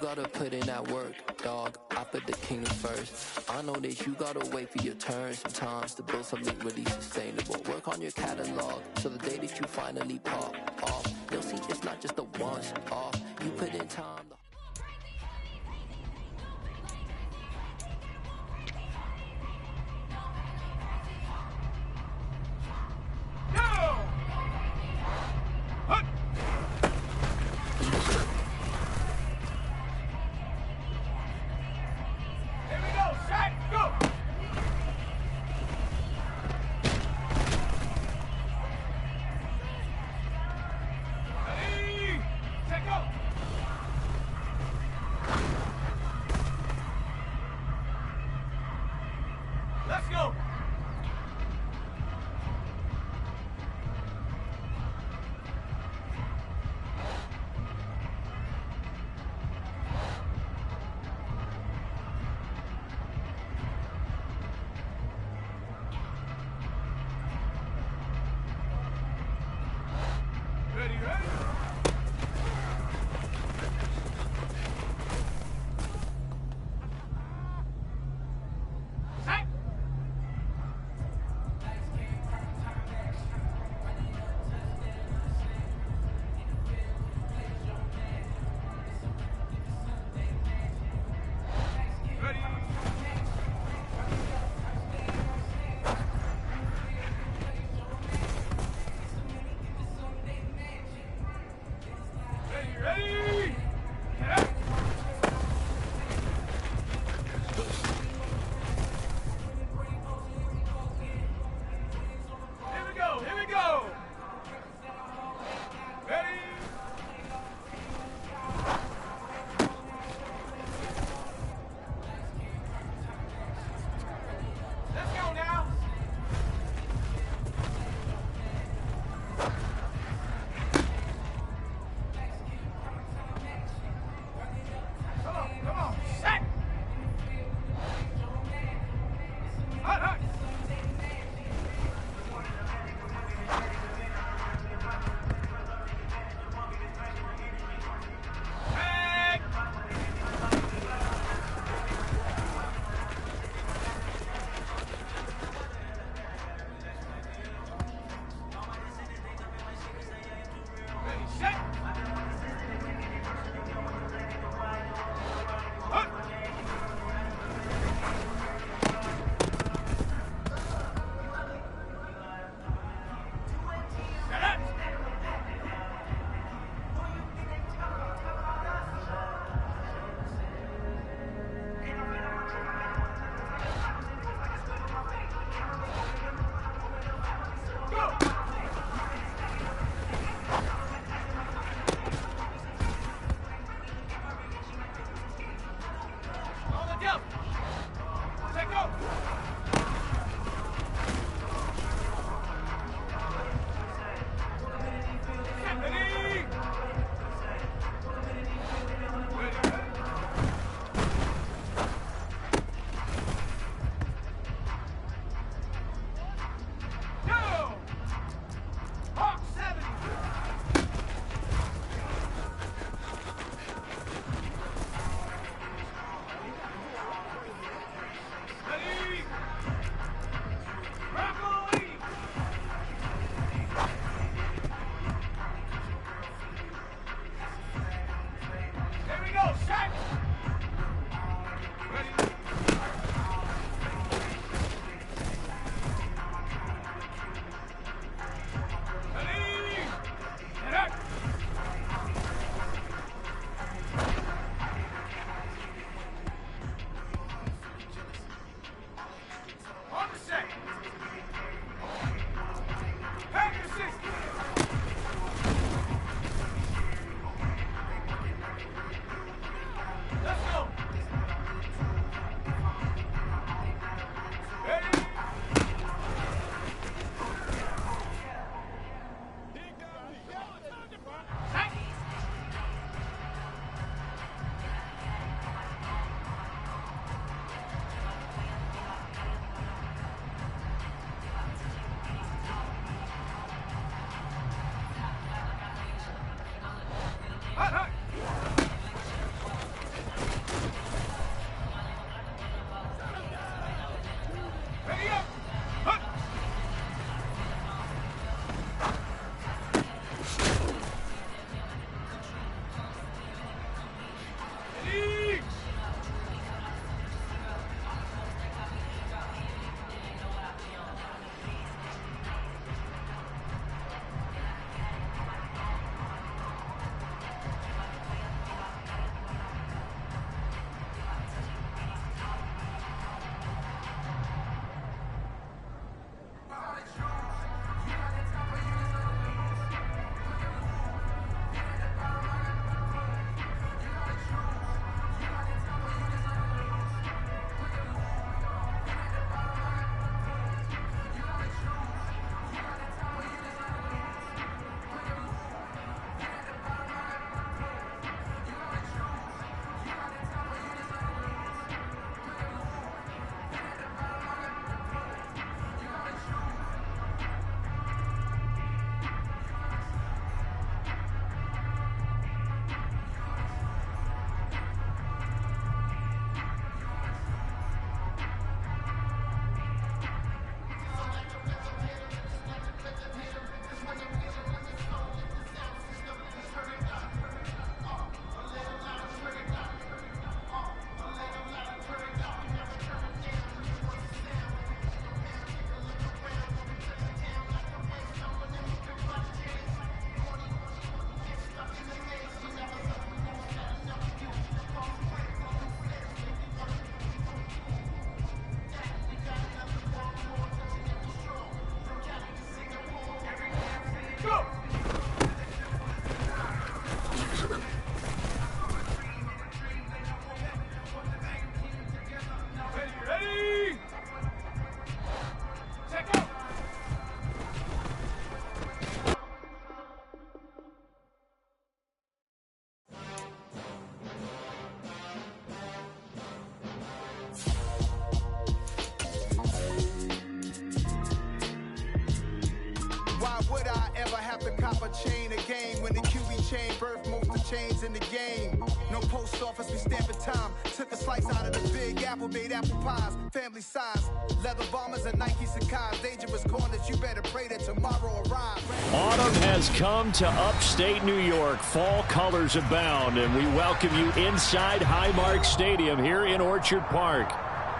gotta put in that work, dog. I put the kingdom first. I know that you gotta wait for your turn sometimes to build something really sustainable. Work on your catalog, so the day that you finally pop off, you'll see it's not just a once off. You put in time. cocaine, birth most of chains in the game. No post office, we stamping time. Took a slice out of the big apple, made apple pies. Family size, leather bombers and Nike Sacai's. Dangerous corners, you better pray that tomorrow arrives. Autumn has come to upstate New York. Fall colors abound, and we welcome you inside Highmark Stadium here in Orchard Park.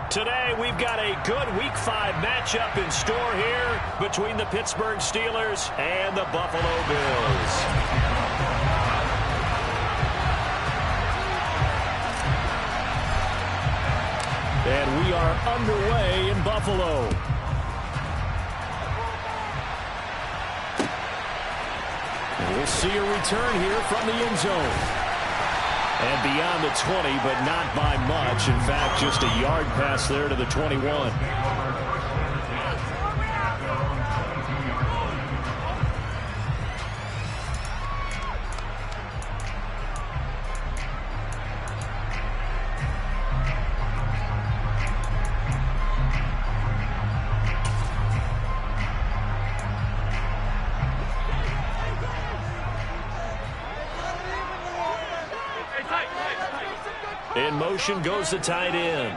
Today, we've got a good Week 5 matchup in store here between the Pittsburgh Steelers and the Buffalo Bills. And we are underway in Buffalo. And we'll see a return here from the end zone. And beyond the 20, but not by much. In fact, just a yard pass there to the 21. In motion goes the tight end.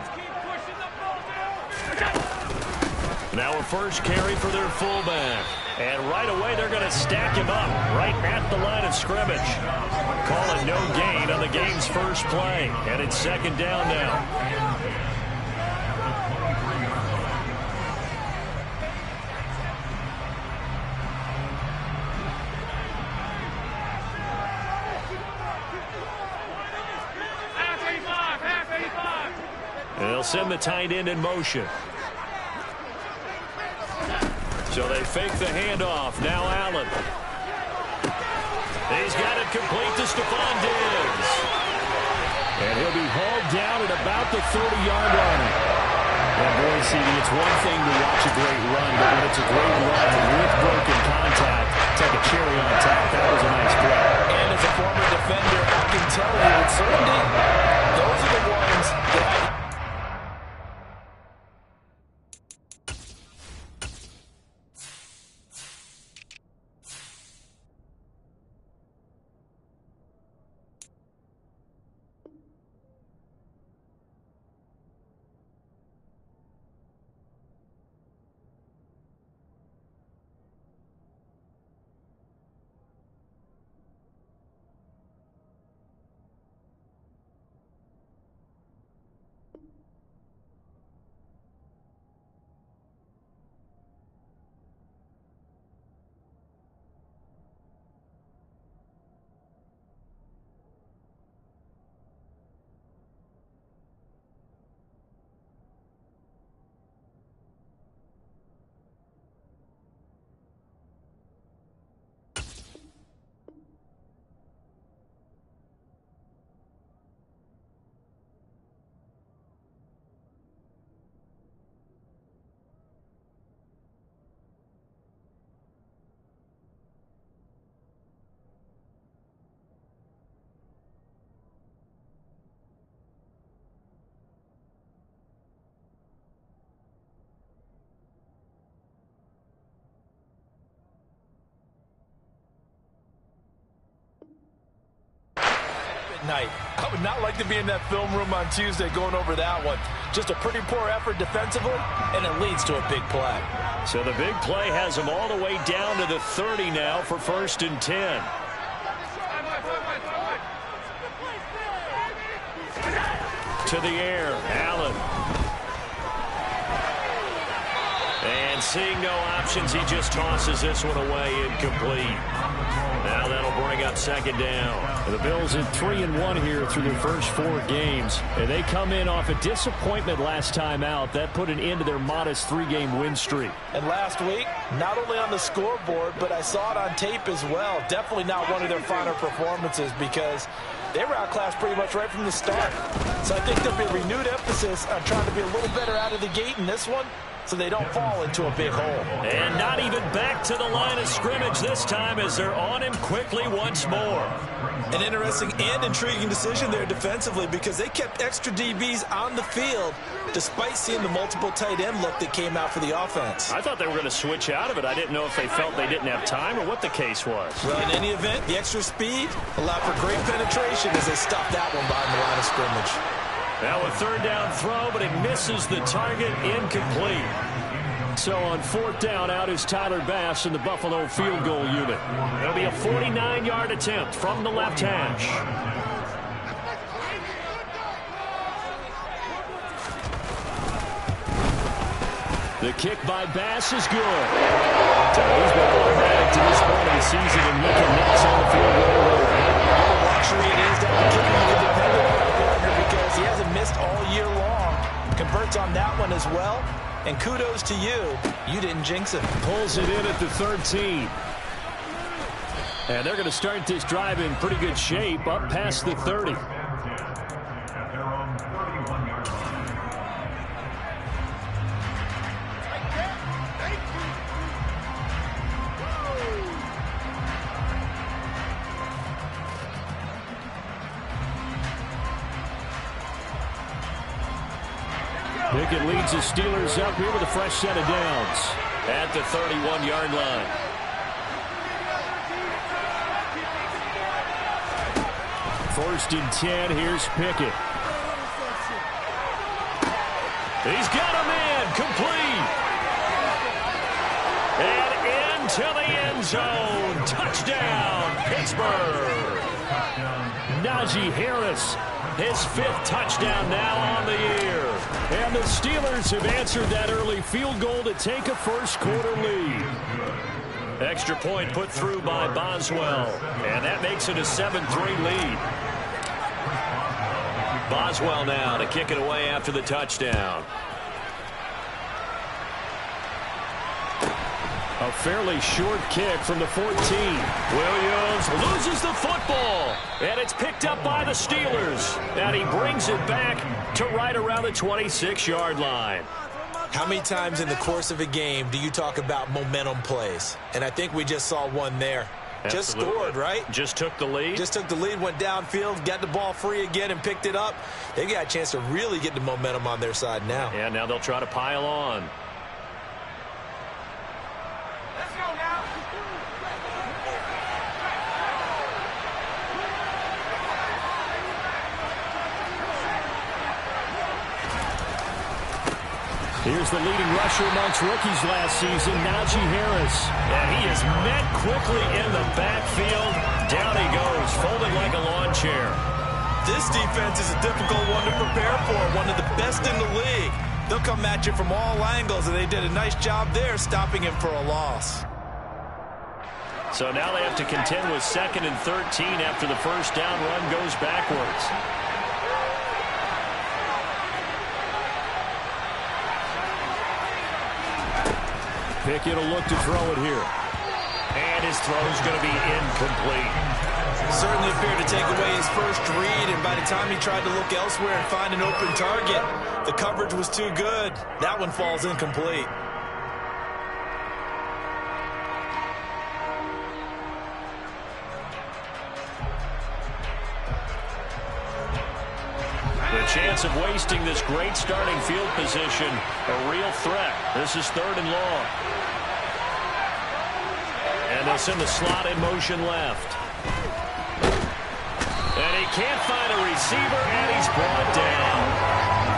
Now a first carry for their fullback. And right away they're going to stack him up right at the line of scrimmage. Call it no gain on the game's first play. And it's second down now. They'll send the tight end in motion. So they fake the handoff. Now Allen. He's got it complete to Stephon Diggs. And he'll be hauled down at about the 30-yard line. And boy, CD, it's one thing to watch a great run, but when it's a great run with broken contact, take a cherry on top. That was a nice play. And as a former defender, I can tell you with certainty, those are the ones that night. I would not like to be in that film room on Tuesday going over that one. Just a pretty poor effort defensively, and it leads to a big play. So the big play has them all the way down to the 30 now for 1st and 10. To the air, Allen. And seeing no options, he just tosses this one away incomplete. Now that'll bring up second down. The Bills at 3-1 here through their first 4 games. And they come in off a disappointment last time out. That put an end to their modest 3-game win streak. And last week, not only on the scoreboard, but I saw it on tape as well. Definitely not one of their finer performances because they were outclassed pretty much right from the start. So I think there'll be a renewed emphasis on trying to be a little better out of the gate in this one. so they don't fall into a big hole. And not even back to the line of scrimmage this time as they're on him quickly once more. An interesting and intriguing decision there defensively because they kept extra DBs on the field despite seeing the multiple tight end look that came out for the offense. I thought they were going to switch out of it. I didn't know if they felt they didn't have time or what the case was. Well, in any event, the extra speed allowed for great penetration as they stopped that one behind the line of scrimmage. Now a third down throw, but it misses the target, incomplete. So on fourth down, out is Tyler Bass in the Buffalo field goal unit. It'll be a 49-yard attempt from the left hash. The kick by Bass is good. So he's been automatic to this point of the season and making nets on the field goal line. The luxury it is to have a kicker you can depend on, partner, because he hasn't missed all year long. Converts on that one as well. And kudos to you. You didn't jinx it. Pulls it in at the 13. And they're going to start this drive in pretty good shape up past the 30. Pickett leads the Steelers up here with a fresh set of downs at the 31-yard line. First and 10, here's Pickett. He's got a man, complete. And into the end zone. Touchdown, Pittsburgh. Najee Harris, his fifth touchdown now on the year. And the Steelers have answered that early field goal to take a first-quarter lead. Extra point put through by Boswell. And that makes it a 7-3 lead. Boswell now to kick it away after the touchdown. A fairly short kick from the 14. Williams loses the football. And it's picked up by the Steelers. And he brings it back to right around the 26-yard line. How many times in the course of a game do you talk about momentum plays? And I think we just saw one there. Absolutely. Just scored, right? Just took the lead. Just took the lead, went downfield, got the ball free again, and picked it up. They got a chance to really get the momentum on their side now. And now they'll try to pile on. Here's the leading rusher amongst rookies last season, Najee Harris. And he is met quickly in the backfield. Down he goes, folded like a lawn chair. This defense is a difficult one to prepare for, one of the best in the league. They'll come at you from all angles, and they did a nice job there stopping him for a loss. So now they have to contend with 2nd and 13 after the first down run goes backwards. Pickett will look to throw it here. And his throw is going to be incomplete. Certainly appeared to take away his first read, and by the time he tried to look elsewhere and find an open target, the coverage was too good. That one falls incomplete. The chance of wasting this great starting field position, a real threat. This is 3rd and long. And they'll send the slot in motion left. And he can't find a receiver, and he's brought down.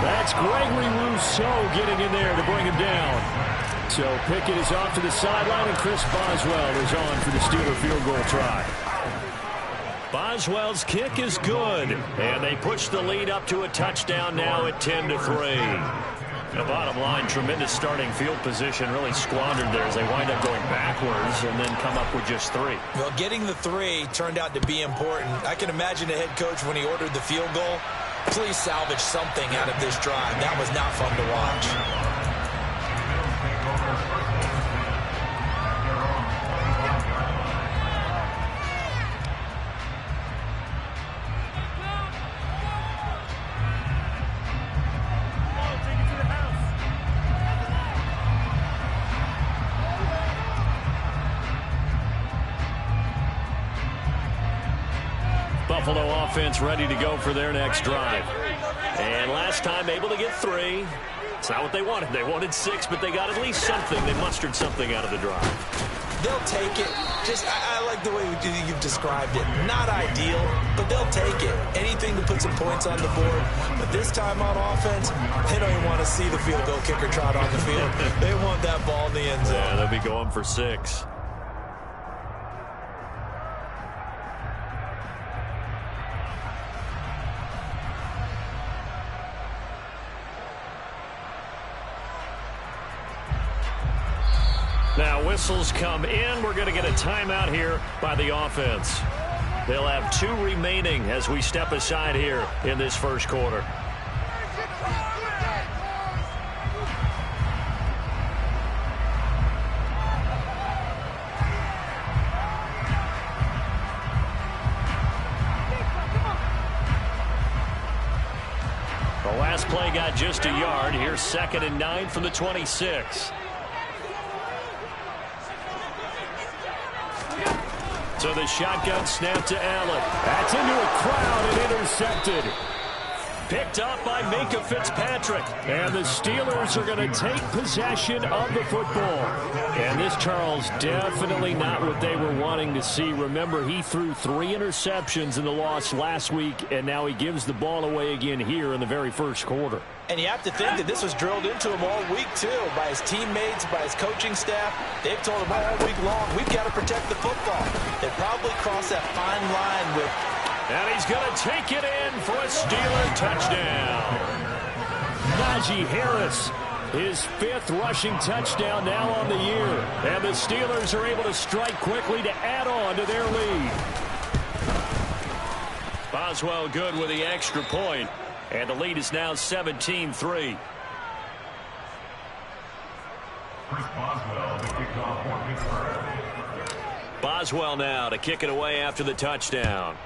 That's Gregory Rousseau getting in there to bring him down. So Pickett is off to the sideline, and Chris Boswell is on for the Steeler field goal try. Boswell's kick is good, and they push the lead up to a touchdown now at 10-3. The bottom line, tremendous starting field position, really squandered there as they wind up going backwards and then come up with just 3. Well, getting the 3 turned out to be important. I can imagine the head coach when he ordered the field goal. Please salvage something out of this drive. That was not fun to watch. Buffalo offense ready to go for their next drive. And last time able to get 3. It's not what they wanted. They wanted 6, but they got at least something. They mustered something out of the drive. They'll take it. I like the way you've described it. Not ideal, but they'll take it. Anything to put some points on the board. But this time on offense, they don't even want to see the field goal kicker trot on the field. They want that ball in the end zone. Yeah, they'll be going for 6. Now whistles come in. We're going to get a timeout here by the offense. They'll have 2 remaining as we step aside here in this first quarter. The last play got just a yard. Here's 2nd and 9 from the 26. So the shotgun snap to Allen. That's into a crowd and intercepted. Picked up by Minka Fitzpatrick. And the Steelers are going to take possession of the football. And this, Charles, definitely not what they were wanting to see. Remember, he threw 3 interceptions in the loss last week, and now he gives the ball away again here in the very first quarter. And you have to think that this was drilled into him all week, too, by his teammates, by his coaching staff. They've told him all week long, we've got to protect the football. They probably crossed that fine line with... And he's going to take it in for a Steeler touchdown. Najee Harris, his 5th rushing touchdown now on the year. And the Steelers are able to strike quickly to add on to their lead. Boswell good with the extra point. And the lead is now 17-3. Boswell now to kick it away after the touchdown.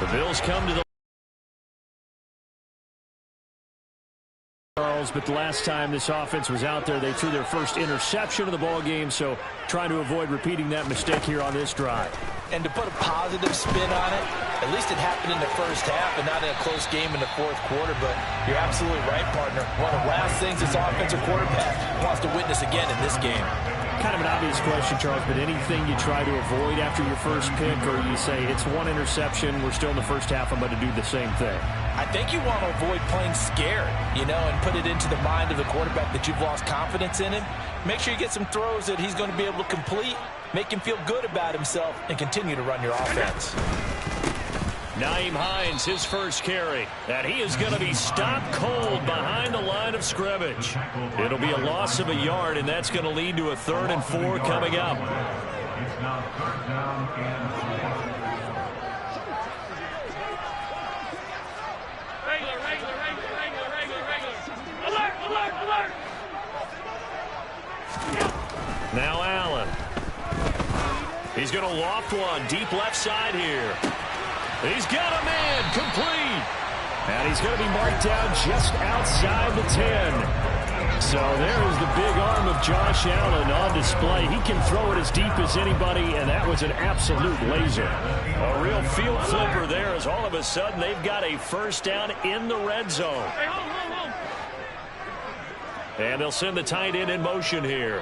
The Bills come to the but the last time this offense was out there, they threw their first interception of the ball game, so trying to avoid repeating that mistake here on this drive. And to put a positive spin on it, at least it happened in the first half and not in a close game in the fourth quarter, but you're absolutely right, partner. One of the last things this offensive quarterback wants to witness again in this game. Kind of an obvious question, Charles, but anything you try to avoid after your first pick, or you say it's 1 interception, we're still in the first half, I'm going to do the same thing? I think you want to avoid playing scared, and put it into the mind of the quarterback that you've lost confidence in him. Make sure you get some throws that he's going to be able to complete, make him feel good about himself, and continue to run your offense. Nyheim Hines, his first carry, and he is going to be stopped cold behind the line of scrimmage. It'll be a loss of a yard, and that's going to lead to a 3rd and 4 coming up. It's now 3rd down and 4. Now Allen. He's going to loft one deep left side here. He's got a man complete. And he's going to be marked down just outside the 10. So there is the big arm of Josh Allen on display. He can throw it as deep as anybody, and that was an absolute laser. A real field flipper there as all of a sudden they've got a first down in the red zone. And they'll send the tight end in motion here.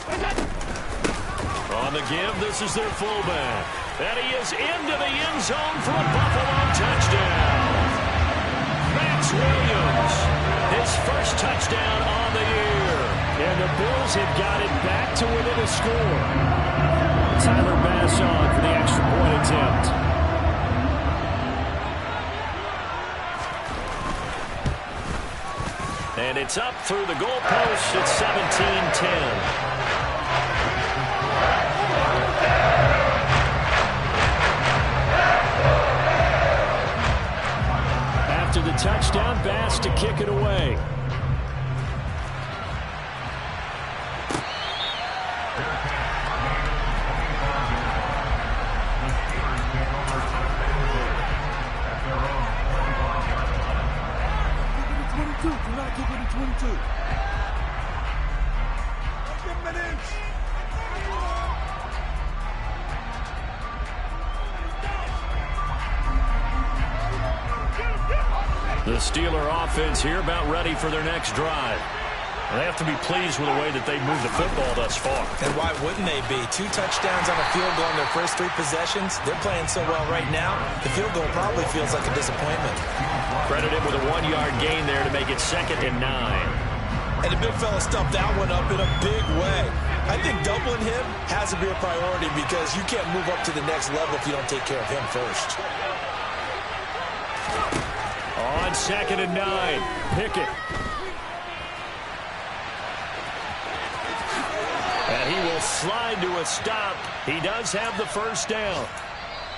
On the give, this is their fullback. And he is into the end zone for a Buffalo touchdown. Max Williams, his first touchdown on the year. And the Bills have got it back to within a score. Tyler Bass on for the extra point attempt. And it's up through the goalpost. It's 17-10. After the touchdown, Bass to kick it away. The Steeler offense here about ready for their next drive. They have to be pleased with the way that they've moved the football thus far. And why wouldn't they be? 2 touchdowns on a field goal in their first 3 possessions. They're playing so well right now, the field goal probably feels like a disappointment. Credit him with a 1-yard gain there to make it 2nd and 9. And the big fella stuffed that one up in a big way. I think doubling him has to be a priority because you can't move up to the next level if you don't take care of him first. On 2nd and 9, Pickett. And he will slide to a stop. He does have the first down.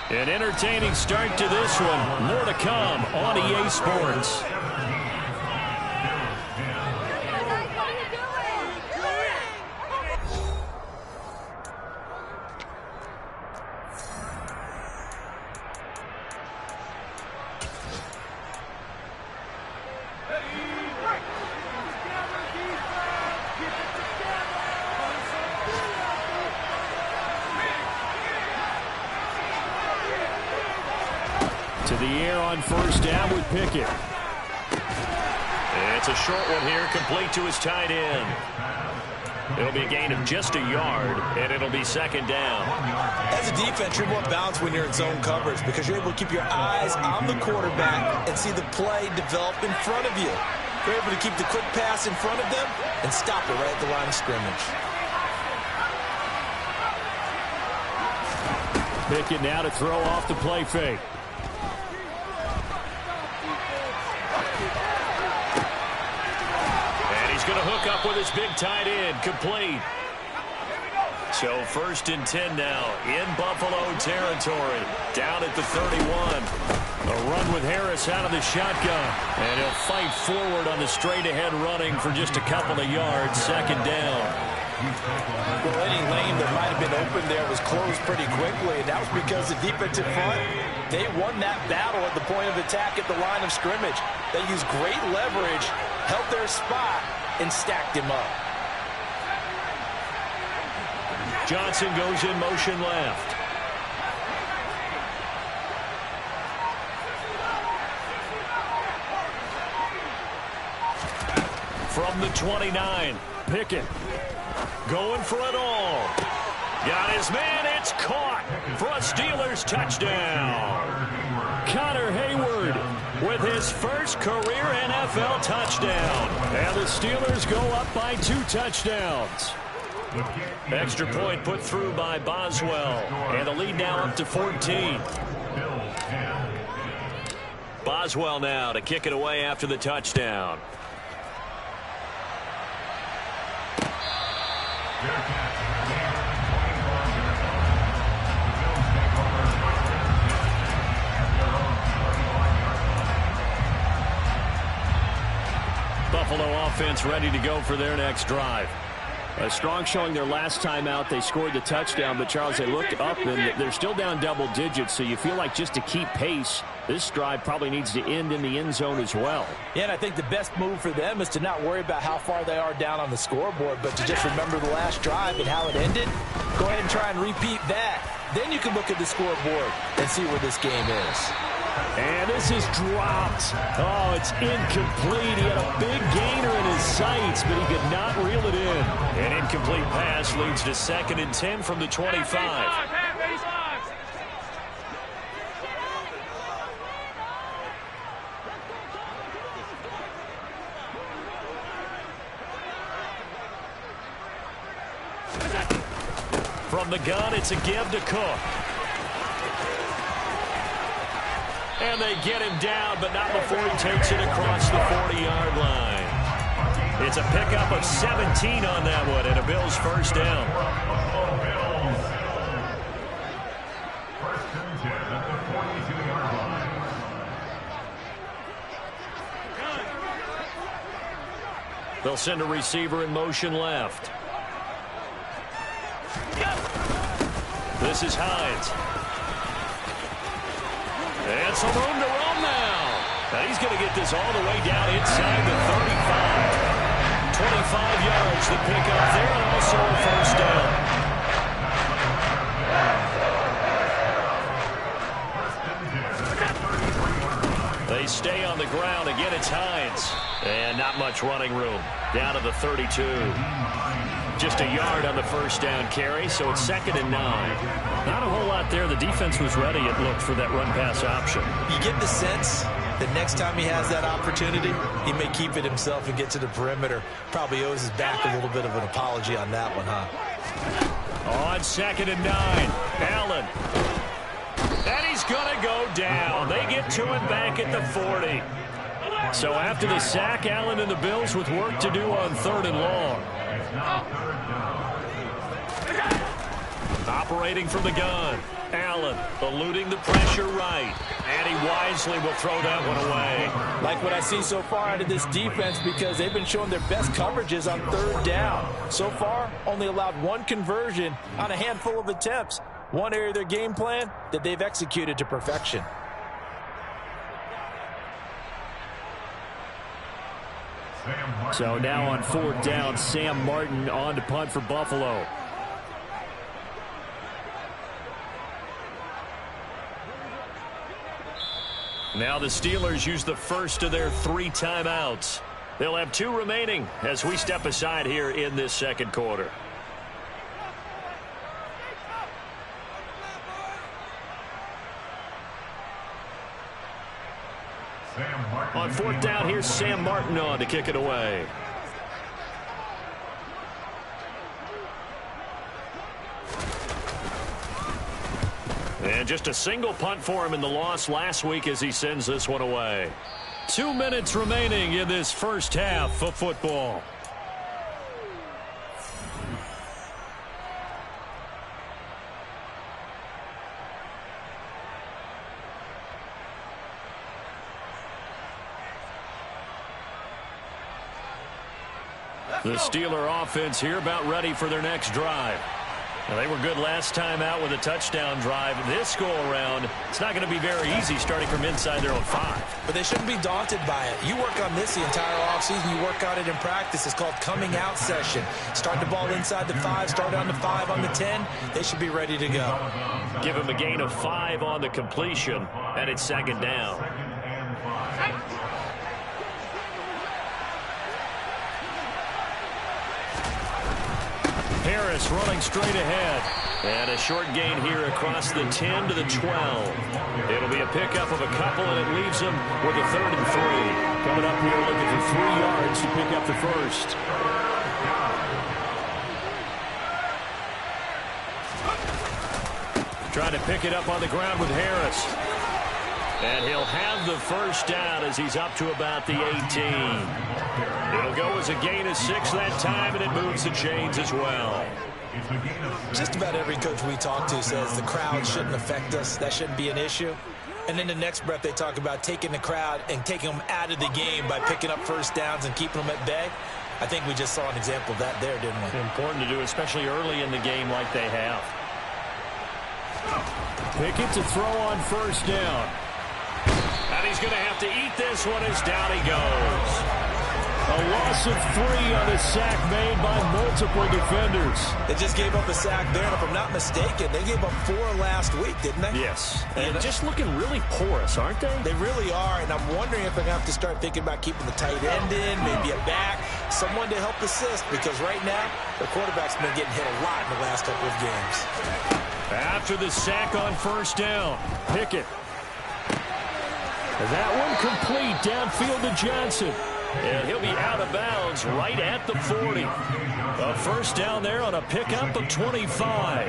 An entertaining start to this one. More to come on EA Sports. To the air on first down with Pickett. It's a short one here, complete to his tight end. It'll be a gain of just a yard, and it'll be 2nd down. As a defense, you're more balanced when you're in zone coverage because you're able to keep your eyes on the quarterback and see the play develop in front of you. You're able to keep the quick pass in front of them and stop it right at the line of scrimmage. Pickett now to throw off the play fake. He's going to hook up with his big tight end, complete. So 1st and 10 now in Buffalo territory, down at the 31. A run with Harris out of the shotgun, and he'll fight forward on the straight-ahead running for just a couple of yards, 2nd down. Well, any lane that might have been open there was closed pretty quickly, and that was because the defensive front, they won that battle at the point of attack at the line of scrimmage. They used great leverage, held their spot, and stacked him up. Johnson goes in motion left. From the 29, Pickett going for it all. Got his man, it's caught for a Steelers touchdown. Connor Hayward with his first career NFL touchdown. And the Steelers go up by 2 touchdowns. Extra point put through by Boswell. And the lead now up to 14. Boswell now to kick it away after the touchdown. Buffalo offense ready to go for their next drive. A strong showing their last time out. They scored the touchdown, but Charles, they looked up and they're still down double digits, so you feel like just to keep pace, this drive probably needs to end in the end zone as well. Yeah, and I think the best move for them is to not worry about how far they are down on the scoreboard, but to just remember the last drive and how it ended. Go ahead and try and repeat that. Then you can look at the scoreboard and see where this game is. And this is dropped. Oh, it's incomplete. He had a big gainer in his sights, but he could not reel it in. An incomplete pass leads to 2nd and 10 from the 25. From the gun, it's a give to Cook. And they get him down, but not before he takes it across the 40-yard line. It's a pickup of 17 on that one, and a Bills first down. They'll send a receiver in motion left. This is Hines. And some room to run now. And he's going to get this all the way down inside the 35. 25 yards to pick up there, and also a first down. They stay on the ground. Again, it's Hines. And not much running room. Down to the 32. Just a yard on the first down carry, so it's 2nd and 9. Not a whole lot there. The defense was ready, it looked, for that run-pass option. You get the sense that next time he has that opportunity, he may keep it himself and get to the perimeter. Probably owes his back a little bit of an apology on that one, huh? On 2nd and 9, Allen. And he's going to go down. They get to him back at the 40. So after the sack, Allen and the Bills with work to do on 3rd and long. Operating from the gun. Allen eluding the pressure right. And he wisely will throw that one away. Like what I see so far out of this defense, because they've been showing their best coverages on 3rd down. So far, only allowed 1 conversion on a handful of attempts. One area of their game plan that they've executed to perfection. So now on 4th down, Sam Martin on to punt for Buffalo. Now the Steelers use the first of their 3 timeouts. They'll have 2 remaining as we step aside here in this 2nd quarter. On 4th down, here's Sam Martin on to kick it away. And just a single punt for him in the loss last week as he sends this one away. 2 minutes remaining in this first half of football. The Steeler offense here about ready for their next drive. Well, they were good last time out with a touchdown drive. This go-around, it's not going to be very easy starting from inside their own 5. But they shouldn't be daunted by it. You work on this the entire offseason. You work on it in practice. It's called coming out session. Start the ball inside the 5, start on the 5, on the 10. They should be ready to go. Give him a gain of 5 on the completion, and it's 2nd down. Harris running straight ahead. And a short gain here across the 10 to the 12. It'll be a pickup of a couple, and it leaves them with a 3rd and 3. Coming up here looking for 3 yards to pick up the first. Trying to pick it up on the ground with Harris. And he'll have the first down as he's up to about the 18. It'll go as a gain of 6 that time, and it moves the chains as well. Just about every coach we talk to says the crowd shouldn't affect us. That shouldn't be an issue. And in the next breath, they talk about taking the crowd and taking them out of the game by picking up first downs and keeping them at bay. I think we just saw an example of that there, didn't we? Important to do, especially early in the game like they have. Pickett to throw on first down. And he's going to have to eat this one as down he goes. A loss of 3 on a sack made by multiple defenders. They just gave up a sack there, and if I'm not mistaken, they gave up 4 last week, didn't they? Yes. And just looking really porous, aren't they? They really are, and I'm wondering if they're going to have to start thinking about keeping the tight end in, maybe a back, someone to help assist, because right now, the quarterback's been getting hit a lot in the last couple of games. After the sack on first down, Pickett. That one complete downfield to Johnson. And he'll be out of bounds right at the 40. A first down there on a pickup of 25.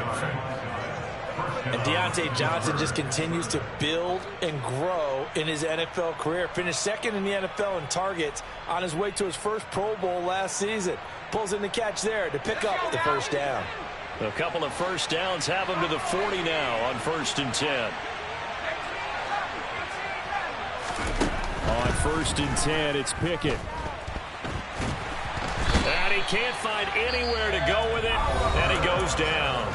And Deontay Johnson just continues to build and grow in his NFL career. Finished 2nd in the NFL in targets on his way to his first Pro Bowl last season. Pulls in the catch there to pick up the first down. A couple of first downs have him to the 40 now on 1st and 10. On 1st and 10, it's Pickett. And he can't find anywhere to go with it, and he goes down.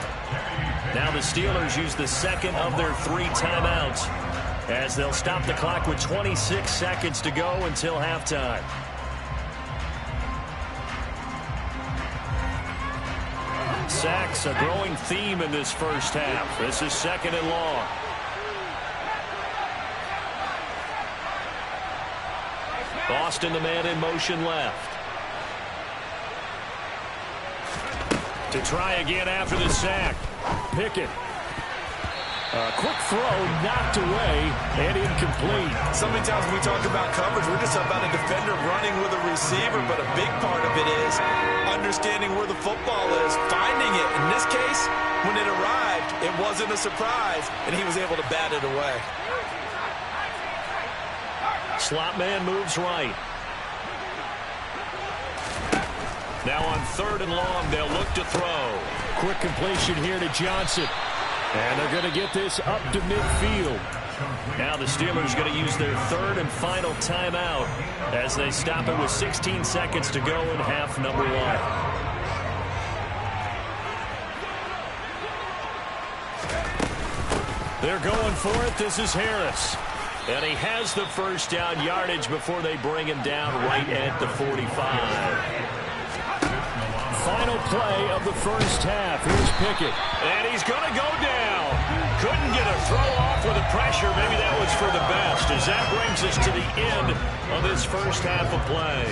Now the Steelers use the 2nd of their 3 timeouts as they'll stop the clock with 26 seconds to go until halftime. Sacks, a growing theme in this first half. This is 2nd and long. Austin, the man in motion left. To try again after the sack. Pickett. A quick throw knocked away and incomplete. So many times when we talk about coverage, we're just talking about a defender running with a receiver, but a big part of it is understanding where the football is, finding it. In this case, when it arrived, it wasn't a surprise, and he was able to bat it away. Slot man moves right. Now on 3rd and long, they'll look to throw. Quick completion here to Johnson. And they're going to get this up to midfield. Now the Steelers going to use their 3rd and final timeout as they stop it with 16 seconds to go in half number 1. They're going for it. This is Harris. And he has the first down yardage before they bring him down right at the 45. Final play of the first half. Here's Pickett. And he's going to go down. Couldn't get a throw off with the pressure. Maybe that was for the best, as that brings us to the end of this first half of play.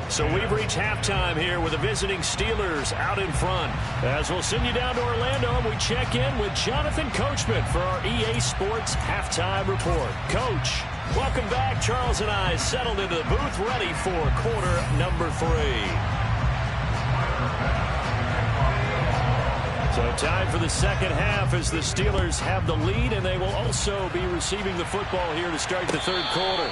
So we've reached halftime here with the visiting Steelers out in front. As we'll send you down to Orlando, and we check in with Jonathan Coachman for our EA Sports Halftime Report. Coach, welcome back. Charles and I settled into the booth ready for quarter number 3. So time for the second half as the Steelers have the lead, and they will also be receiving the football here to start the 3rd quarter.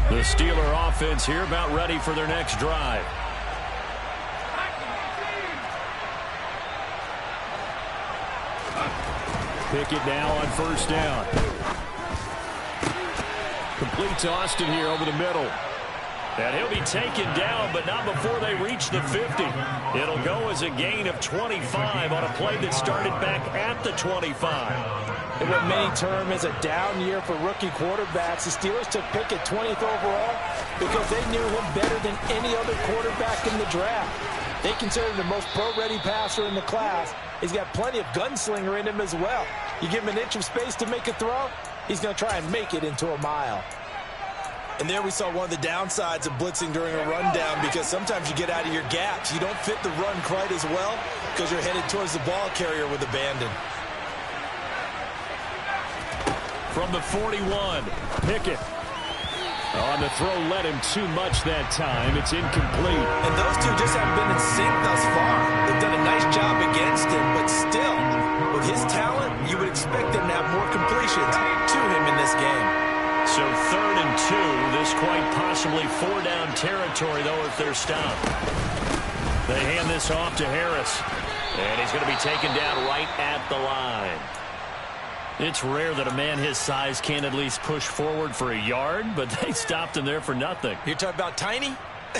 The Steeler offense here about ready for their next drive. Pickett now on 1st down. Complete to Austin here over the middle. And he'll be taken down, but not before they reach the 50. It'll go as a gain of 25 on a play that started back at the 25. And what many term as a down year for rookie quarterbacks, the Steelers took Pickett 20th overall because they knew him better than any other quarterback in the draft. They consider him the most pro-ready passer in the class. He's got plenty of gunslinger in him as well. You give him an inch of space to make a throw, he's going to try and make it into a mile. And there we saw one of the downsides of blitzing during a rundown, because sometimes you get out of your gaps. You don't fit the run quite as well because you're headed towards the ball carrier with abandon. From the 41, Pickett. On the throw, led him too much that time. It's incomplete. And those two just haven't been in sync thus far. They've done a nice job against him, but still, with his talent, you would expect them to have more completions to him in this game. So 3rd and 2, this quite possibly 4-down territory, though, if they're stopped. They hand this off to Harris, and he's going to be taken down right at the line. It's rare that a man his size can't at least push forward for a yard, but they stopped him there for nothing. You're talking about tiny?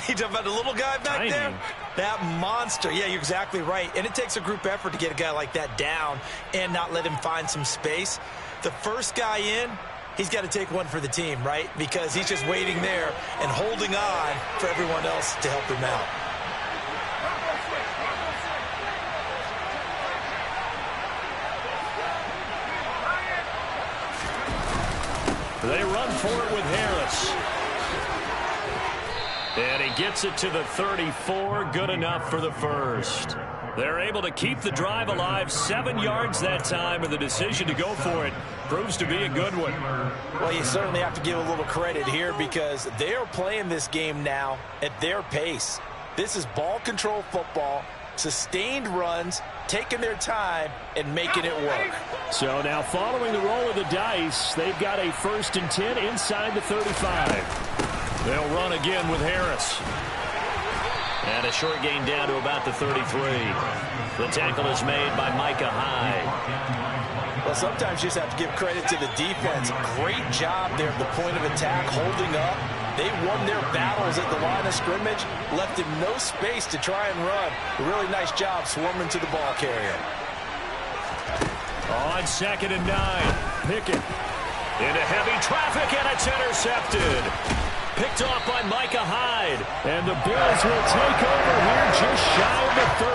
You're talking about the little guy back there? That monster. Yeah, you're exactly right. And it takes a group effort to get a guy like that down and not let him find some space. The first guy in, he's got to take one for the team, right? Because he's just waiting there and holding on for everyone else to help him out. They run for it with Harris. And he gets it to the 34. Good enough for the first. They're able to keep the drive alive. 7 yards that time, and the decision to go for it proves to be a good one. Well, you certainly have to give a little credit here because they are playing this game now at their pace. This is ball control football, sustained runs, taking their time and making it work. So now following the roll of the dice, they've got a 1st and 10 inside the 35. They'll run again with Harris. And a short gain down to about the 33. The tackle is made by Micah Hyde. Well, sometimes you just have to give credit to the defense. Great job there at the point of attack, holding up. They won their battles at the line of scrimmage, left him no space to try and run. A really nice job swarming to the ball carrier. On 2nd and 9. Pickett into heavy traffic, and it's intercepted. Picked off by Micah Hyde. And the Bills will take over here just shy of the 30.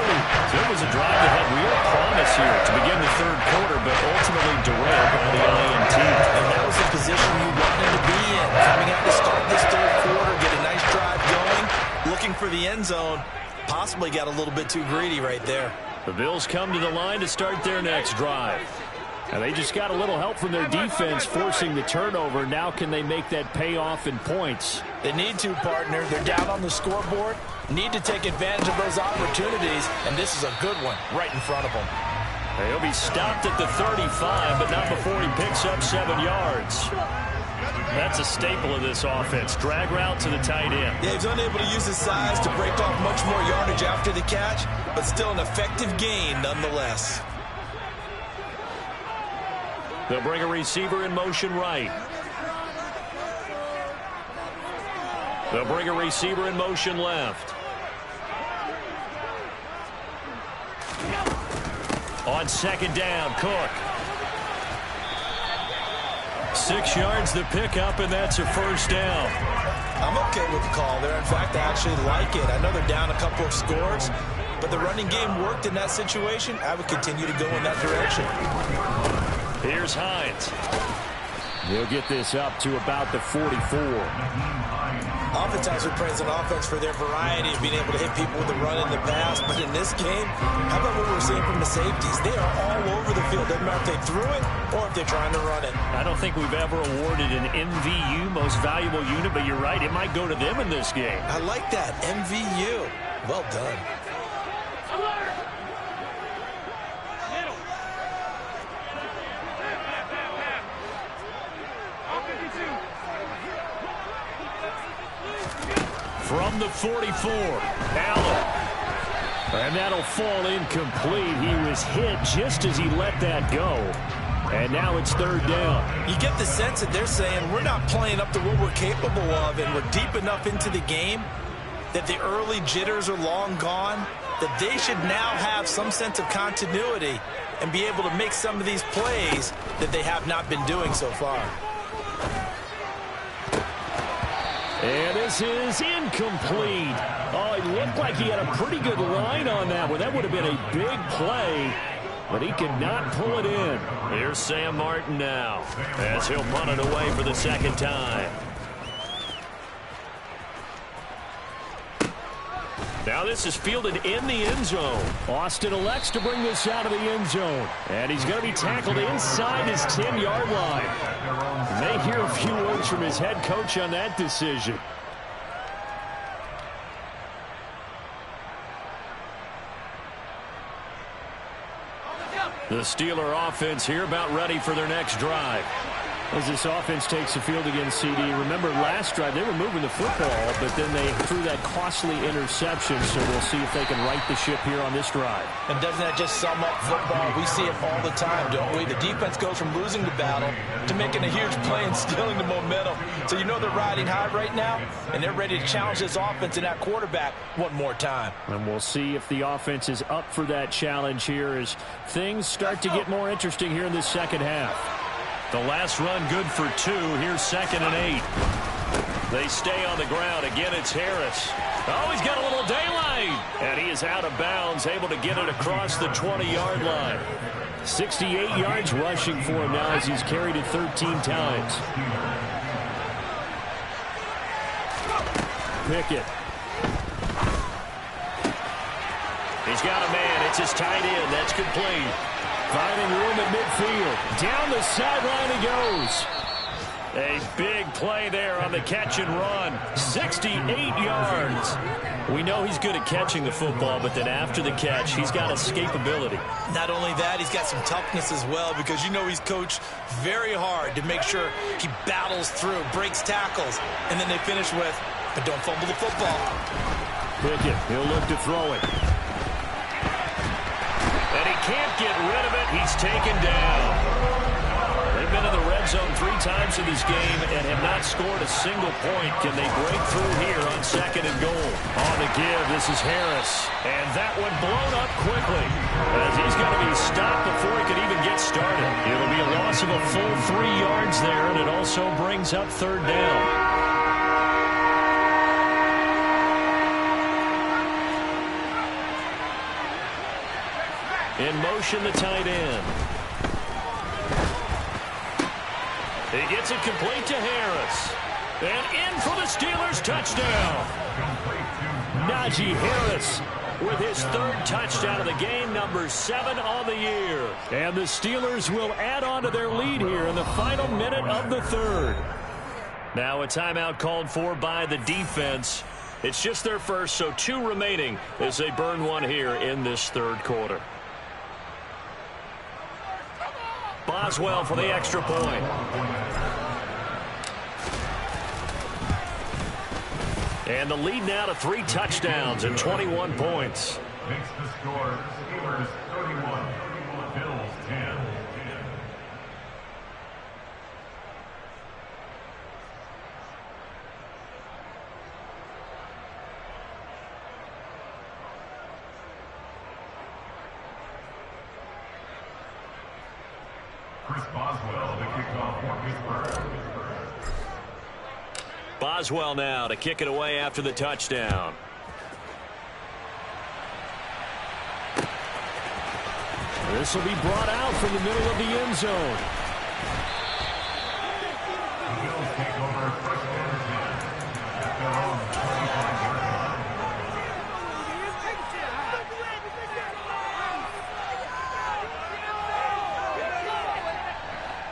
So it was a drive that had real promise here to begin the third quarter, but ultimately derailed by the INT. And that was the position you wanted to be in. Coming out to start this third quarter, get a nice drive going, looking for the end zone. Possibly got a little bit too greedy right there. The Bills come to the line to start their next drive. And they just got a little help from their defense forcing the turnover. Now can they make that pay off in points? They need to, partner. They're down on the scoreboard. Need to take advantage of those opportunities. And this is a good one right in front of them. He'll be stopped at the 35, but not before he picks up 7 yards. That's a staple of this offense. Drag route to the tight end. Yeah, he's unable to use his size to break off much more yardage after the catch, but still an effective gain nonetheless. They'll bring a receiver in motion right. They'll bring a receiver in motion left. On 2nd down, Cook. 6 yards the pickup, and that's a first down. I'm okay with the call there. In fact, I actually like it. I know they're down a couple of scores, but the running game worked in that situation. I would continue to go in that direction. Here's Hines. He'll get this up to about the 44. Oftentimes we praise an offense for their variety of being able to hit people with the run in the pass, but in this game, how about what we're seeing from the safeties? They are all over the field. Doesn't matter if they threw it or if they're trying to run it. I don't think we've ever awarded an MVU, most valuable unit, but you're right, it might go to them in this game. I like that, MVU. Well done. From the 44, Allen. And that'll fall incomplete. He was hit just as he let that go. And now it's 3rd down. You get the sense that they're saying we're not playing up to what we're capable of, and we're deep enough into the game that the early jitters are long gone, that they should now have some sense of continuity and be able to make some of these plays that they have not been doing so far. And this is incomplete. Oh, it looked like he had a pretty good line on that one. That would have been a big play, but he could not pull it in. Here's Sam Martin now as he'll punt it away for the 2nd time. Now this is fielded in the end zone. Austin elects to bring this out of the end zone. And he's going to be tackled inside his 10-yard line. You may hear a few words from his head coach on that decision. The Steeler offense here about ready for their next drive. As this offense takes the field against CD, remember last drive they were moving the football, but then they threw that costly interception, so we'll see if they can right the ship here on this drive. And doesn't that just sum up football? We see it all the time, don't we? The defense goes from losing the battle to making a huge play and stealing the momentum. So you know they're riding high right now, and they're ready to challenge this offense and that quarterback one more time. And we'll see if the offense is up for that challenge here as things start to get more interesting here in the second half. The last run good for 2. Here's 2nd and 8. They stay on the ground. Again, it's Harris. Oh, he's got a little daylight. And he is out of bounds, able to get it across the 20-yard line. 68 yards rushing for him now as he's carried it 13 times. Pickett. He's got a man. It's his tight end. That's complete. Finding room at midfield. Down the sideline he goes. A big play there on the catch and run. 68 yards. We know he's good at catching the football, but then after the catch, he's got escapability. Not only that, he's got some toughness as well, because you know he's coached very hard to make sure he battles through, breaks tackles, and then they finish with, but don't fumble the football. Pickett, he'll look to throw it. And he can't get rid of it. He's taken down. They They've been in the red zone 3 times in this game and have not scored a single point. Can they break through here on 2nd and goal? On the give, this is Harris. And that one blown up quickly as he's going to be stopped before he can even get started. It'll be a loss of a full 3 yards there, and it also brings up 3rd down. In motion, the tight end. He gets it complete to Harris. And in for the Steelers touchdown. Najee Harris with his 3rd touchdown of the game, number 7 on the year. And the Steelers will add on to their lead here in the final minute of the 3rd. Now a timeout called for by the defense. It's just their first, so 2 remaining as they burn one here in this 3rd quarter. Boswell for the extra point. And the lead now to 3 touchdowns and 21 points. Makes the score Steelers 31, Bills 10. Chris Boswell, the kickoff for Pittsburgh. Boswell now to kick it away after the touchdown. This will be brought out from the middle of the end zone. The Bills take over first and 10 at their own 25-yard line.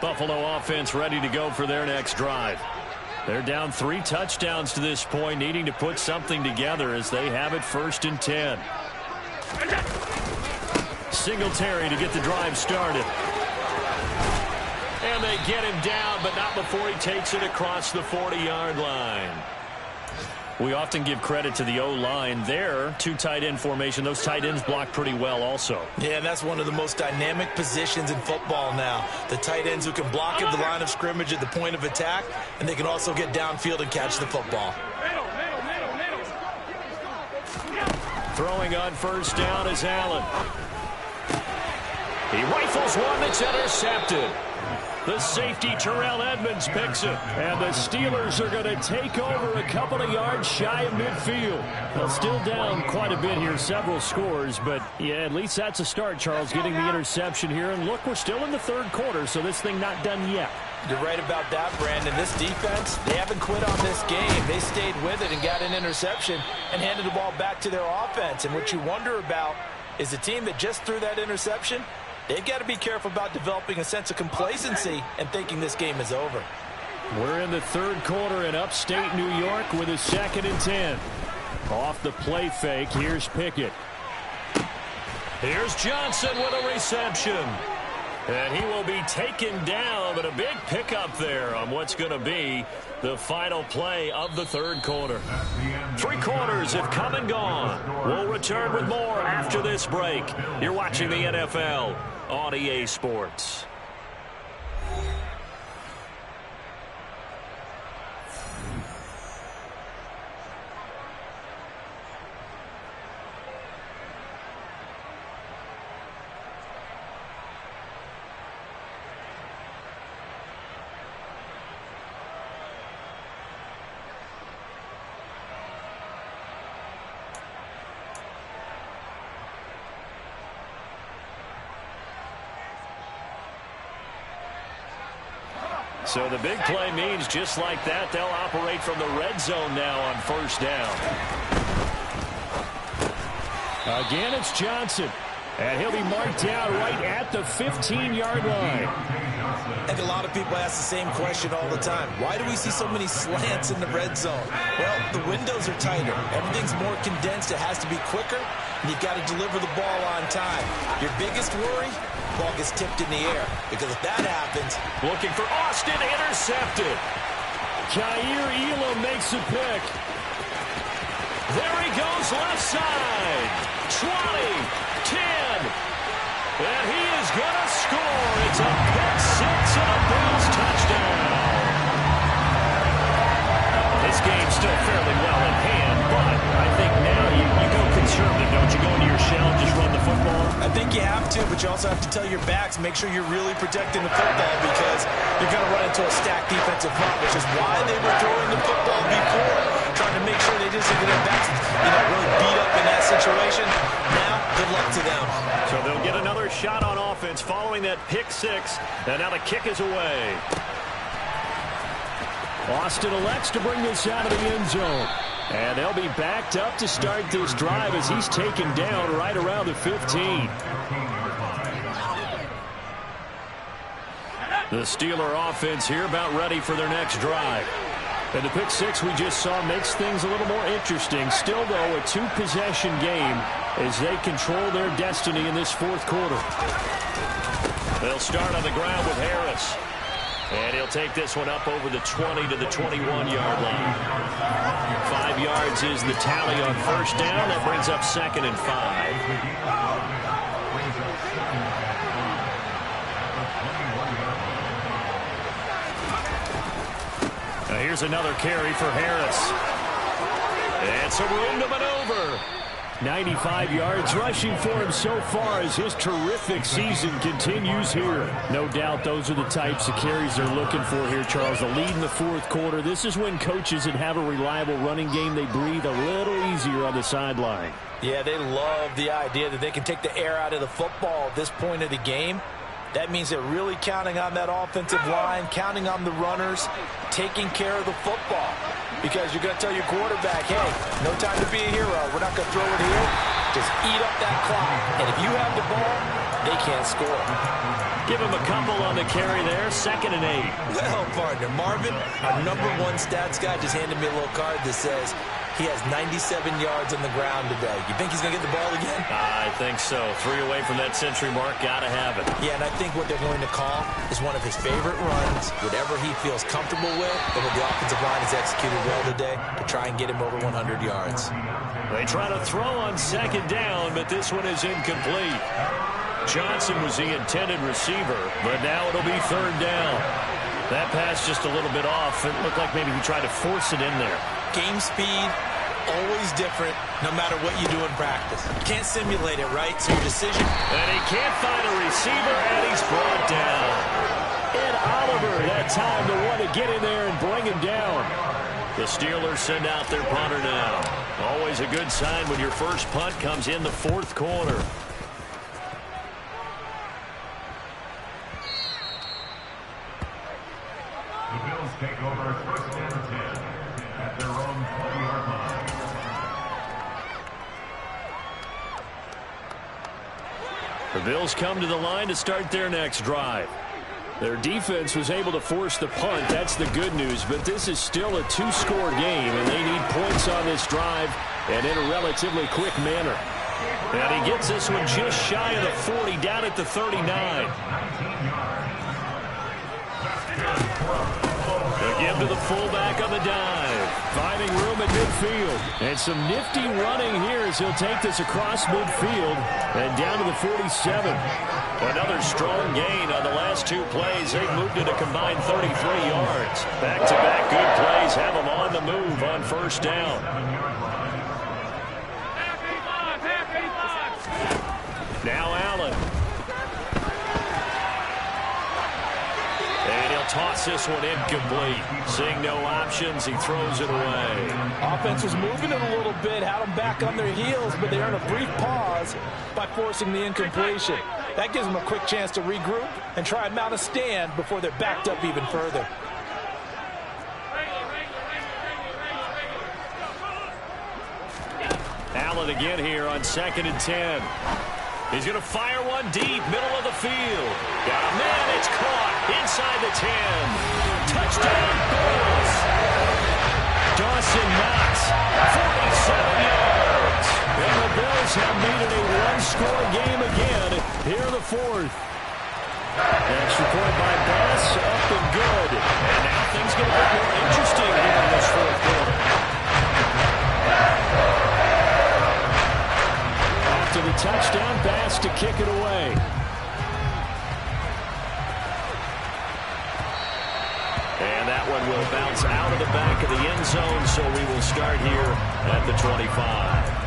Buffalo offense ready to go for their next drive. They're down 3 touchdowns to this point, needing to put something together as they have it 1st and 10. Singletary to get the drive started. And they get him down, but not before he takes it across the 40-yard line. We often give credit to the O-line there. 2 tight end formation. Those tight ends block pretty well also. Yeah, and that's one of the most dynamic positions in football now. The tight ends who can block at the line of scrimmage at the point of attack, and they can also get downfield and catch the football. Throwing on 1st down is Allen. He rifles one that's intercepted. The safety, Terrell Edmonds, picks it. And the Steelers are going to take over a couple of yards shy of midfield. Well, still down quite a bit here, several scores. But, yeah, at least that's a start, Charles, getting the interception here. And, look, we're still in the 3rd quarter, so this thing not done yet. You're right about that, Brandon. This defense, they haven't quit on this game. They stayed with it and got an interception and handed the ball back to their offense. And what you wonder about is the team that just threw that interception, they've got to be careful about developing a sense of complacency and thinking this game is over. We're in the 3rd quarter in upstate New York with a 2nd and 10. Off the play fake, here's Pickett. Here's Johnson with a reception. And he will be taken down, but a big pickup there on what's going to be the final play of the 3rd quarter. 3 quarters have come and gone. We'll return with more after this break. You're watching the NFL on EA Sports. So the big play means just like that, they'll operate from the red zone now on 1st down. Again, it's Johnson. And he'll be marked down right at the 15-yard line. And a lot of people ask the same question all the time. Why do we see so many slants in the red zone? Well, the windows are tighter. Everything's more condensed. It has to be quicker, and you've got to deliver the ball on time. Your biggest worry, the ball gets tipped in the air. Because if that happens... Looking for Austin, intercepted. Jair Elam makes a pick. There he goes, left side. 20, 10. And he is going to score. It's a pick 6 and a Bills touchdown. This game's still fairly well in hand, but I think now you go conservative, don't you? Go into your shell and just run the football? I think you have to, but you also have to tell your backs, make sure you're really protecting the football because you're going to run into a stacked defensive front, which is why they were throwing the football before, trying to make sure they just get their backs really beat up in that situation. Now, good luck to them. So they'll get another shot on offense following that pick 6, and now the kick is away. Austin elects to bring this out of the end zone. And they'll be backed up to start this drive as he's taken down right around the 15. The Steeler offense here about ready for their next drive. And the pick 6 we just saw makes things a little more interesting. Still, though, a 2-possession game as they control their destiny in this fourth quarter. They'll start on the ground with Harris. And he'll take this one up over the 20 to the 21-yard line. 5 yards is the tally on first down. That brings up 2nd and 5. Now here's another carry for Harris. And some room to maneuver. 95 yards rushing for him so far as his terrific season continues here. No doubt those are the types of carries they're looking for here, Charles. The lead in the fourth quarter. This is when coaches that have a reliable running game, they breathe a little easier on the sideline. Yeah, they love the idea that they can take the air out of the football at this point of the game. That means they're really counting on that offensive line, counting on the runners, taking care of the football. Because you're going to tell your quarterback, hey, no time to be a hero. We're not going to throw it here. Just eat up that clock. And if you have the ball, they can't score. Give him a couple on the carry there. 2nd and 8. Well, partner, Marvin, our #1 stats guy, just handed me a little card that says he has 97 yards on the ground today. You think he's going to get the ball again? I think so. 3 away from that century mark. Got to have it. Yeah, and I think what they're going to call is one of his favorite runs, whatever he feels comfortable with, and what the offensive line has executed well today to try and get him over 100 yards. They try to throw on 2nd down, but this one is incomplete. Johnson was the intended receiver, but now it'll be 3rd down. That pass just a little bit off. It looked like maybe he tried to force it in there. Game speed, always different, no matter what you do in practice. You can't simulate it, right? So your decision. And he can't find a receiver, and he's brought down. Ed Oliver, that time to want to get in there and bring him down. The Steelers send out their punter now. Always a good sign when your first punt comes in the fourth quarter. The Bills take over 1st and 10 at their own 20-yard line. The Bills come to the line to start their next drive. Their defense was able to force the punt. That's the good news, but this is still a 2-score game, and they need points on this drive and in a relatively quick manner. And he gets this one just shy of the 40, down at the 39. They'll give to the fullback on the dive. Finding room at midfield. And some nifty running here as he'll take this across midfield and down to the 47. Another strong gain on the last 2 plays. They've moved it a combined 33 yards. Back-to-back good plays have them on the move on 1st down. Now Allen. And he'll toss this one incomplete. Seeing no options, he throws it away. Offense was moving it a little bit, had them back on their heels, but they earned a brief pause by forcing the incompletion. That gives them a quick chance to regroup and try and mount a stand before they're backed up even further. Allen again here on 2nd and 10. He's going to fire one deep, middle of the field. Got a man, it's caught inside the 10. Touchdown, Bills. Dawson Knox, 47 yards. And the Bills have made it a 1-score game again here in the fourth. Extra point by Bass, up and good. And now things get a bit more interesting here in this fourth quarter. To the touchdown pass to kick it away. that one will bounce out of the back of the end zone, so we will start here at the 25.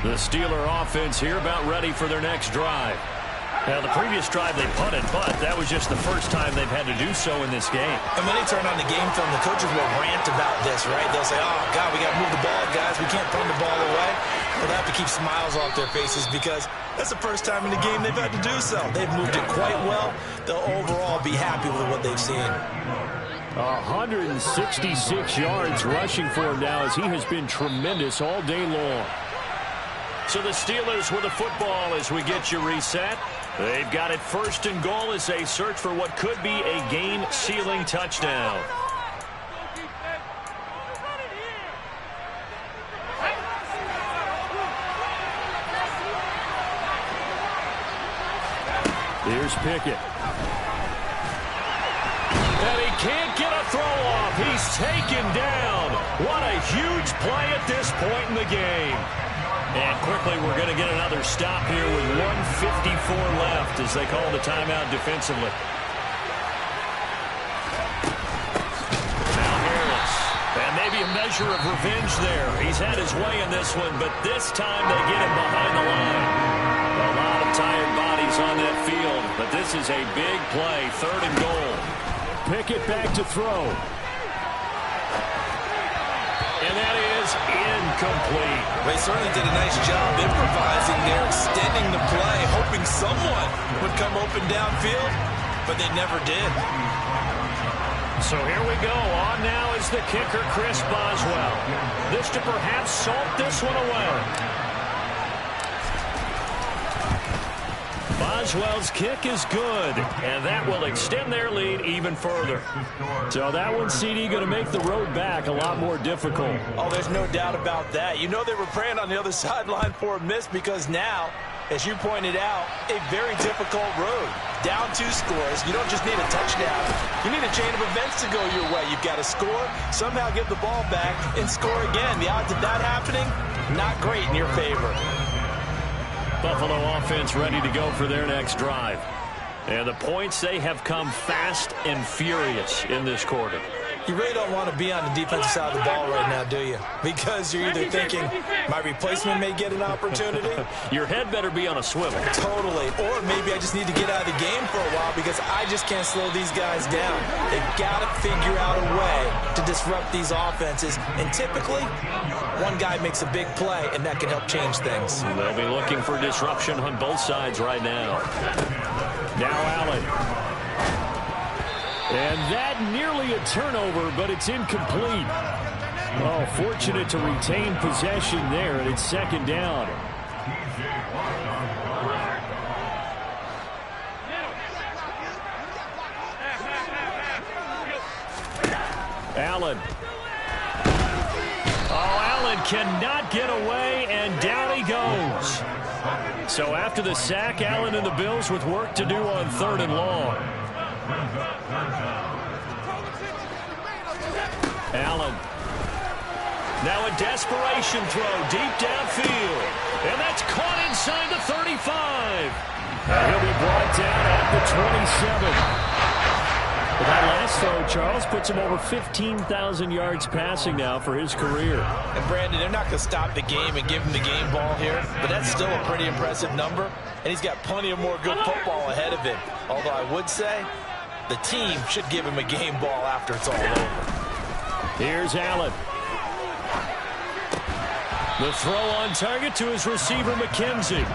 The Steeler offense here about ready for their next drive. Now, the previous drive they punted, but that was just the first time they've had to do so in this game. And when they turn on the game film, the coaches will rant about this, right? They'll say, oh, God, we got to move the ball, guys. We can't punt the ball away. They'll have to keep smiles off their faces because that's the first time in the game they've had to do so. They've moved it quite well. They'll overall be happy with what they've seen. 166 yards rushing for him now as he has been tremendous all day long. So the Steelers with the football as we get you reset. They've got it first and goal as they search for what could be a game-sealing touchdown. Here's Pickett. And he can't get a throw off. He's taken down. What a huge play at this point in the game. And quickly, we're going to get another stop here with 1:54 left as they call the timeout defensively. Now Harris. And maybe a measure of revenge there. He's had his way in this one, but this time they get him behind the line. A lot of tired bodies on that field, but this is a big play, 3rd and goal. Pickett back to throw. And that is incomplete. They certainly did a nice job improvising there, extending the play, hoping someone would come open downfield, but they never did. So here we go. On now is the kicker, Chris Boswell. This to perhaps salt this one away. Boswell's kick is good, and that will extend their lead even further. So that one, CD, going to make the road back a lot more difficult. Oh, there's no doubt about that. You know they were praying on the other sideline for a miss because now, as you pointed out, a very difficult road. Down 2 scores. You don't just need a touchdown. You need a chain of events to go your way. You've got to score, somehow give the ball back, and score again. The odds of that happening, not great in your favor. Buffalo offense ready to go for their next drive. And the points, they have come fast and furious in this quarter. You really don't want to be on the defensive side of the ball right now, do you? Because you're either thinking, my replacement may get an opportunity. Your head better be on a swivel. Totally. Or maybe I just need to get out of the game for a while because I just can't slow these guys down. They've got to figure out a way to disrupt these offenses. And typically, one guy makes a big play, and that can help change things. They'll be looking for disruption on both sides right now. Now Allen. And that nearly a turnover, but it's incomplete. Oh, fortunate to retain possession there, and it's 2nd down. Allen. Oh, Allen cannot get away, and down he goes. So after the sack, Allen and the Bills with work to do on 3rd and long. Allen. Now a desperation throw deep downfield. And that's caught inside the 35. And he'll be brought down at the 27. But that last throw, Charles, puts him over 15,000 yards passing now for his career. And Brandon, they're not going to stop the game and give him the game ball here, but that's still a pretty impressive number, and he's got plenty of more good football ahead of him. Although I would say the team should give him a game ball after it's all over. Here's Allen. The throw on target to his receiver, McKenzie.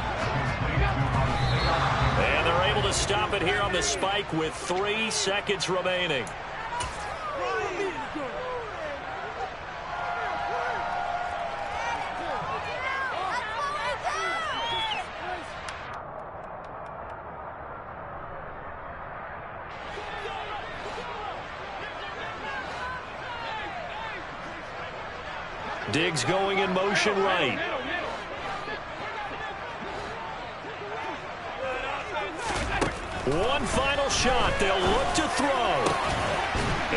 And they're able to stop it here on the spike with 3 seconds remaining. Diggs going in motion right. One final shot. They'll look to throw.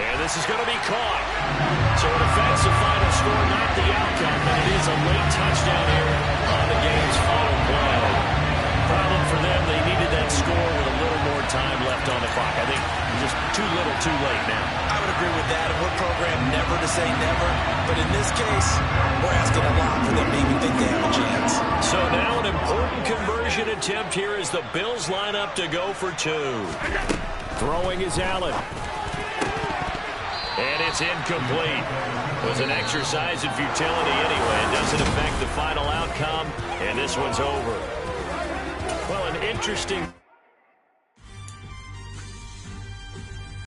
And this is going to be caught. So a defensive final score, not the outcome, but it is a late touchdown here on the game's final play. Problem for I think just too little too late now. I would agree with that, and we're programmed never to say never. But in this case, we're asking a lot for them to even think they have a chance. So now an important conversion attempt here as the Bills line up to go for two. Throwing is Allen. And it's incomplete. It was an exercise in futility anyway. It doesn't affect the final outcome, and this one's over. Well, an interesting...